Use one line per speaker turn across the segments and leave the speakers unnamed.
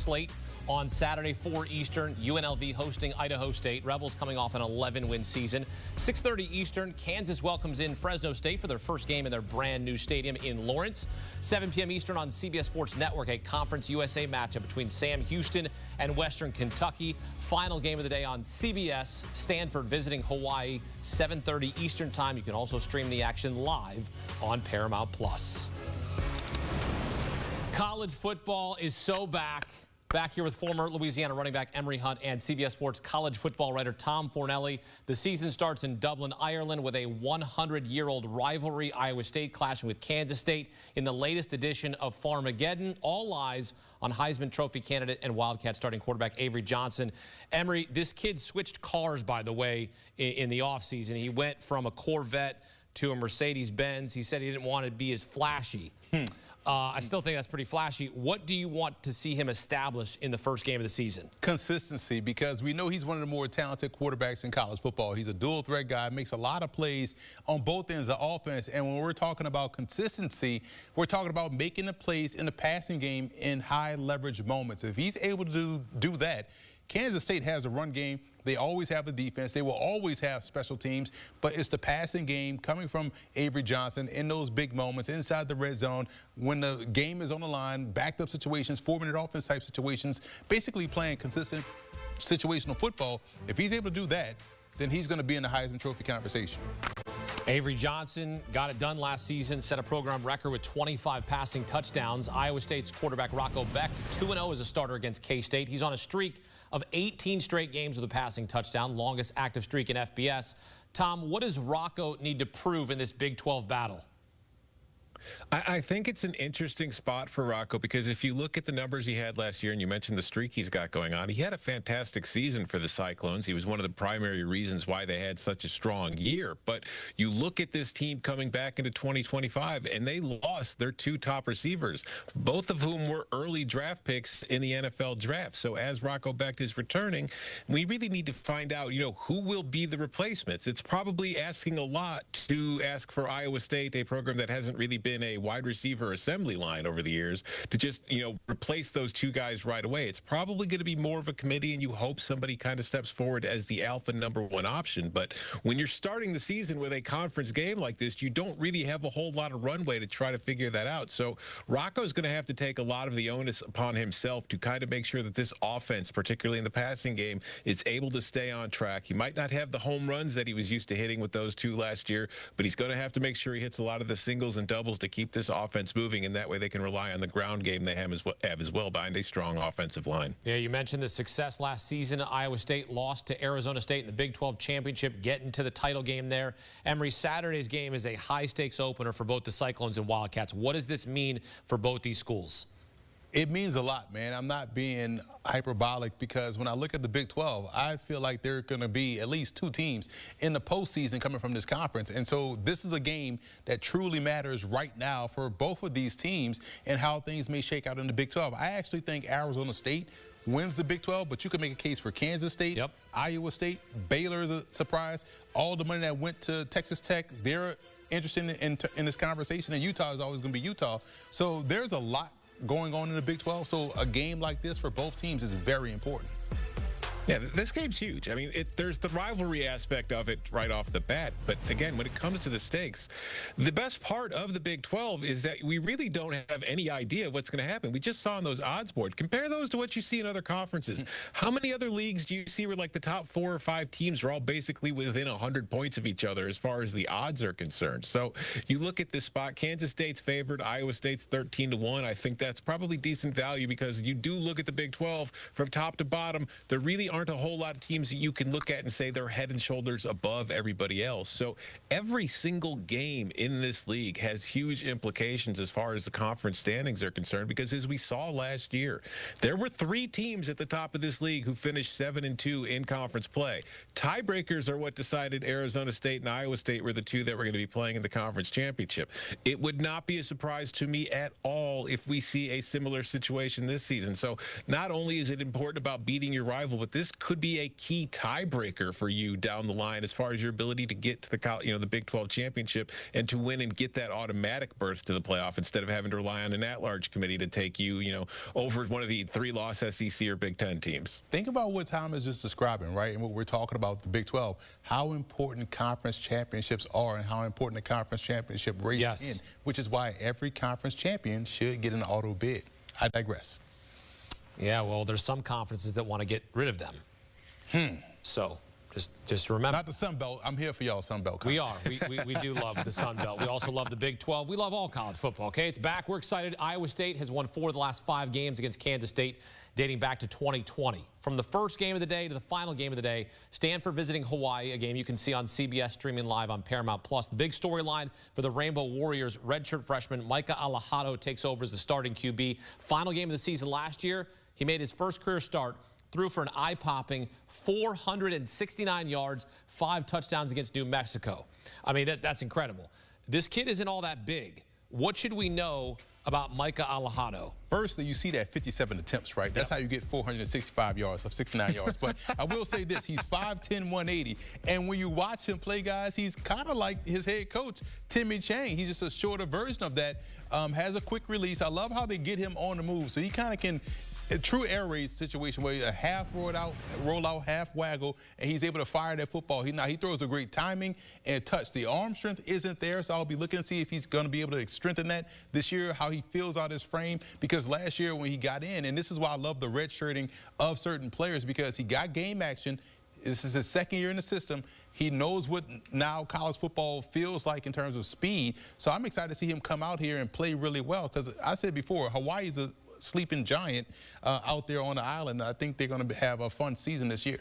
slate. On Saturday, 4 Eastern, UNLV hosting Idaho State. Rebels coming off an 11-win season. 6:30 Eastern, Kansas welcomes in Fresno State for their first game in their brand new stadium in Lawrence. 7 p.m. Eastern on CBS Sports Network, a Conference USA matchup between Sam Houston and Western Kentucky. Final game of the day on CBS, Stanford visiting Hawaii, 7:30 Eastern time. You can also stream the action live on Paramount+. College football is so back. Back here with former Louisiana running back Emory Hunt and CBS Sports college football writer Tom Fornelli. The season starts in Dublin, Ireland with a 100-year-old rivalry. Iowa State clashing with Kansas State in the latest edition of Farmageddon. All eyes on Heisman Trophy candidate and Wildcat starting quarterback Avery Johnson. Emory, this kid switched cars, by the way, in the offseason. He went from a Corvette to a Mercedes-Benz. He said he didn't want to be as flashy. I still think that's pretty flashy. What do you want to see him establish in the first game of the season?
Consistency, because we know he's one of the more talented quarterbacks in college football. He's a dual threat guy, makes a lot of plays on both ends of offense. And when we're talking about consistency, we're talking about making the plays in the passing game in high leverage moments. If he's able to do that, Kansas State has a run game. They always have the defense. They will always have special teams, but it's the passing game coming from Avery Johnson in those big moments inside the red zone when the game is on the line, backed up situations, 4-minute offense type situations, basically playing consistent situational football. If he's able to do that, then he's going to be in the Heisman Trophy conversation.
Avery Johnson got it done last season, set a program record with 25 passing touchdowns. Iowa State's quarterback Rocco Becht, 2-0 as a starter against K-State. He's on a streak of 18 straight games with a passing touchdown, longest active streak in FBS. Tom, what does Rocco need to prove in this Big 12 battle?
I think it's an interesting spot for Rocco because if you look at the numbers he had last year, and you mentioned the streak he's got going on, he had a fantastic season for the Cyclones. He was one of the primary reasons why they had such a strong year. But you look at this team coming back into 2025, and they lost their 2 top receivers, both of whom were early draft picks in the NFL draft. So as Rocco Becht is returning, we really need to find out, who will be the replacements. It's probably asking a lot to ask for Iowa State, a program that hasn't really been a wide receiver assembly line over the years, to just, replace those 2 guys right away. It's probably going to be more of a committee, and you hope somebody kind of steps forward as the alpha #1 option. But when you're starting the season with a conference game like this, you don't really have a whole lot of runway to try to figure that out. So Rocco's going to have to take a lot of the onus upon himself to kind of make sure that this offense, particularly in the passing game, is able to stay on track. He might not have the home runs that he was used to hitting with those 2 last year, but he's going to have to make sure he hits a lot of the singles and doubles to keep this offense moving, and that way they can rely on the ground game they have as well behind a strong offensive line.
Yeah, you mentioned the success last season. Iowa State lost to Arizona State in the Big 12 championship, getting to the title game there. Emory, Saturday's game is a high-stakes opener for both the Cyclones and Wildcats. What does this mean for both these schools?
It means a lot, man. I'm not being hyperbolic because when I look at the Big 12, I feel like there are going to be at least 2 teams in the postseason coming from this conference. And so this is a game that truly matters right now for both of these teams and how things may shake out in the Big 12. I actually think Arizona State wins the Big 12, but you can make a case for Kansas State, Iowa State, Baylor is a surprise. All the money that went to Texas Tech, they're interested in this conversation, and Utah is always going to be Utah. So there's a lot going on in the Big 12, so a game like this for both teams is very important.
Yeah, this game's huge. I mean, there's the rivalry aspect of it right off the bat. But again, when it comes to the stakes, the best part of the Big 12 is that we really don't have any idea of what's going to happen. We just saw on those odds board. Compare those to what you see in other conferences. How many other leagues do you see where like the top 4 or 5 teams are all basically within 100 points of each other as far as the odds are concerned? So you look at this spot, Kansas State's favored, Iowa State's 13-1. I think that's probably decent value because you do look at the Big 12 from top to bottom. There really aren't a whole lot of teams that you can look at and say they're head and shoulders above everybody else. So every single game in this league has huge implications as far as the conference standings are concerned, because as we saw last year, there were 3 teams at the top of this league who finished 7-2 in conference play. Tiebreakers are what decided Arizona State and Iowa State were the 2 that were going to be playing in the conference championship. It would not be a surprise to me at all if we see a similar situation this season. So not only is it important about beating your rival, but this this could be a key tiebreaker for you down the line as far as your ability to get to the Big 12 championship and to win and get that automatic berth to the playoff instead of having to rely on an at-large committee to take you, over one of the 3-loss SEC or Big 10 teams.
Think about what Tom is just describing, right? And what we're talking about, the Big 12, how important conference championships are and how important the conference championship race is, which is why every conference champion should get an auto bid. I digress.
Yeah, well, there's some conferences that want to get rid of them. So just remember.
Not the Sun Belt. I'm here for y'all, Sun Belt.
We are. We do love the Sun Belt. We also love the Big 12. We love all college football, okay? It's back. We're excited. Iowa State has won 4 of the last 5 games against Kansas State dating back to 2020. From the first game of the day to the final game of the day, Stanford visiting Hawaii, a game you can see on CBS streaming live on Paramount+. The big storyline for the Rainbow Warriors, redshirt freshman Micah Alejado takes over as the starting QB. Final game of the season last year, he made his first career start, threw for an eye-popping 469 yards, 5 touchdowns against New Mexico. I mean, that's incredible. This kid isn't all that big. What should we know about Micah Alejado?
Firstly, you see that 57 attempts, right? That's how you get 465 yards or 69 yards. But I will say this, he's 5'10", 180. And when you watch him play, guys, he's kind of like his head coach, Timmy Chang. He's just a shorter version of that, has a quick release. I love how they get him on the move. So he kind of can, a true air raid situation where a half roll out, half waggle, and he's able to fire that football. He throws a great timing and touch. The arm strength isn't there, so I'll be looking to see if he's going to be able to strengthen that this year, how he fills out his frame, because last year when he got in, and this is why I love the redshirting of certain players, because he got game action. This is his second year in the system. He knows what now college football feels like in terms of speed. So I'm excited to see him come out here and play really well, because I said before, Hawaii's a sleeping giant out there on the island. I think they're going to have a fun season this year.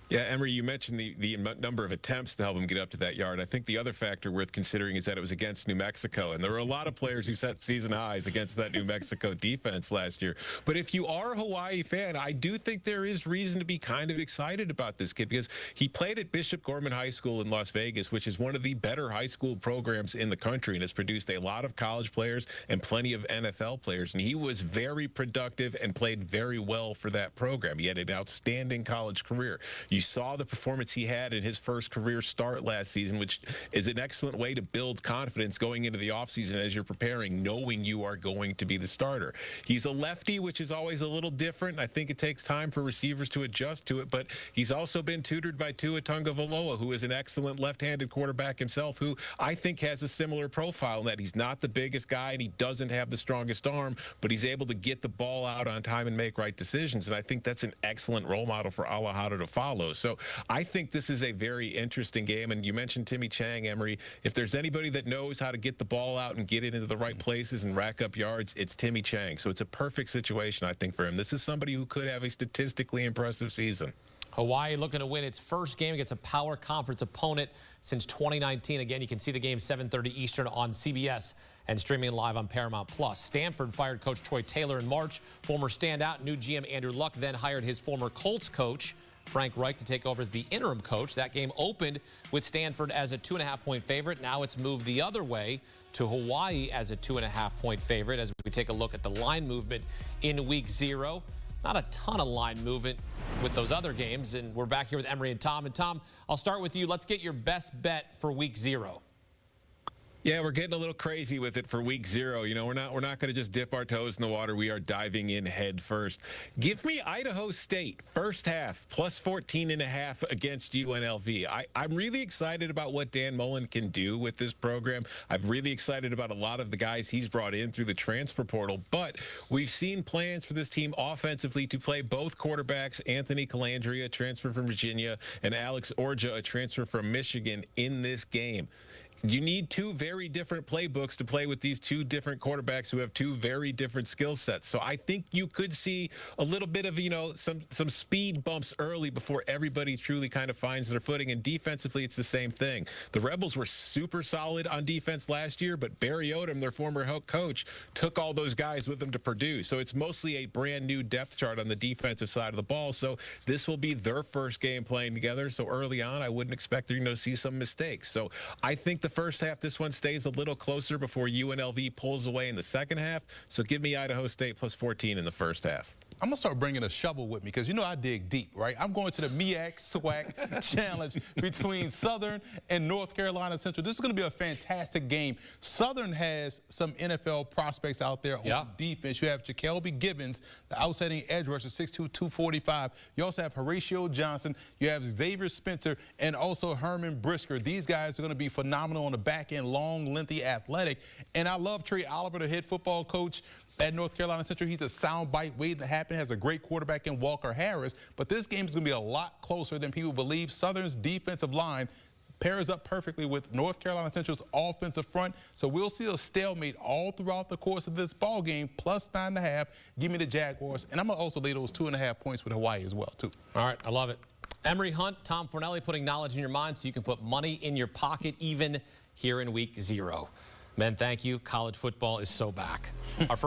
Yeah, Emery, you mentioned the number of attempts to help him get up to that yard. I think the other factor worth considering is that it was against New Mexico, and there were a lot of players who set season highs against that New Mexico defense last year. But if you are a Hawaii fan, I do think there is reason to be kind of excited about this kid, because he played at Bishop Gorman High School in Las Vegas, which is one of the better high school programs in the country, and has produced a lot of college players and plenty of NFL players. And he was very productive and played very well for that program. He had an outstanding college career. You saw the performance he had in his first career start last season, which is an excellent way to build confidence going into the offseason as you're preparing, knowing you are going to be the starter. He's a lefty, which is always a little different. I think it takes time for receivers to adjust to it, but he's also been tutored by Tua Tagovailoa, who is an excellent left-handed quarterback himself, who I think has a similar profile in that he's not the biggest guy and he doesn't have the strongest arm, but he's able to get the ball out on time and make right decisions. And I think that's an excellent role model for Alejado to follow. So I think this is a very interesting game. And you mentioned Timmy Chang, Emery. If there's anybody that knows how to get the ball out and get it into the right places and rack up yards, it's Timmy Chang. So it's a perfect situation, I think, for him. This is somebody who could have a statistically impressive season.
Hawaii looking to win its first game against a power conference opponent since 2019. Again, you can see the game 7:30 Eastern on CBS and streaming live on Paramount+. Stanford fired Coach Troy Taylor in March. Former standout new GM Andrew Luck then hired his former Colts coach Frank Reich to take over as the interim coach. That game opened with Stanford as a 2.5-point favorite. Now it's moved the other way to Hawaii as a 2.5-point favorite as we take a look at the line movement in week 0. Not a ton of line movement with those other games. And we're back here with Emery and Tom. And Tom, I'll start with you. Let's get your best bet for week 0.
Yeah, we're getting a little crazy with it for week 0. You know, we're not going to just dip our toes in the water. We are diving in head first. Give me Idaho State first half plus 14.5 against UNLV. I'm really excited about what Dan Mullen can do with this program. I'm really excited about a lot of the guys he's brought in through the transfer portal. But we've seen plans for this team offensively to play both quarterbacks, Anthony Calandria, a transfer from Virginia, and Alex Orja, a transfer from Michigan, in this game. You need 2 very different playbooks to play with these 2 different quarterbacks who have 2 very different skill sets. So I think you could see a little bit of, some speed bumps early before everybody truly kind of finds their footing. And defensively, it's the same thing. The Rebels were super solid on defense last year, but Barry Odom, their former coach, took all those guys with them to Purdue. So it's mostly a brand new depth chart on the defensive side of the ball. So this will be their first game playing together. So early on, I wouldn't expect to see some mistakes. So I think the first half, this one stays a little closer before UNLV pulls away in the second half. So give me Idaho State plus 14 in the first half.
I'm going to start bringing a shovel with me because you know I dig deep, right? I'm going to the MEAC SWAC Challenge between Southern and North Carolina Central. This is going to be a fantastic game. Southern has some NFL prospects out there on defense. You have Jacoby Gibbons, the outstanding edge rusher, 6'2", 245. You also have Horatio Johnson. You have Xavier Spencer and also Herman Brisker. These guys are going to be phenomenal on the back end, long, lengthy, athletic. And I love Trey Oliver, the head football coach at North Carolina Central. He's a sound bite waiting to happen, has a great quarterback in Walker Harris. But this game is going to be a lot closer than people believe. Southern's defensive line pairs up perfectly with North Carolina Central's offensive front. So we'll see a stalemate all throughout the course of this ball game, plus 9.5. Give me the Jaguars. And I'm going to also lay those 2.5 points with Hawaii as well, too.
All right, I love it. Emory Hunt, Tom Fornelli putting knowledge in your mind so you can put money in your pocket even here in week 0. Men, thank you. College football is so back. Our first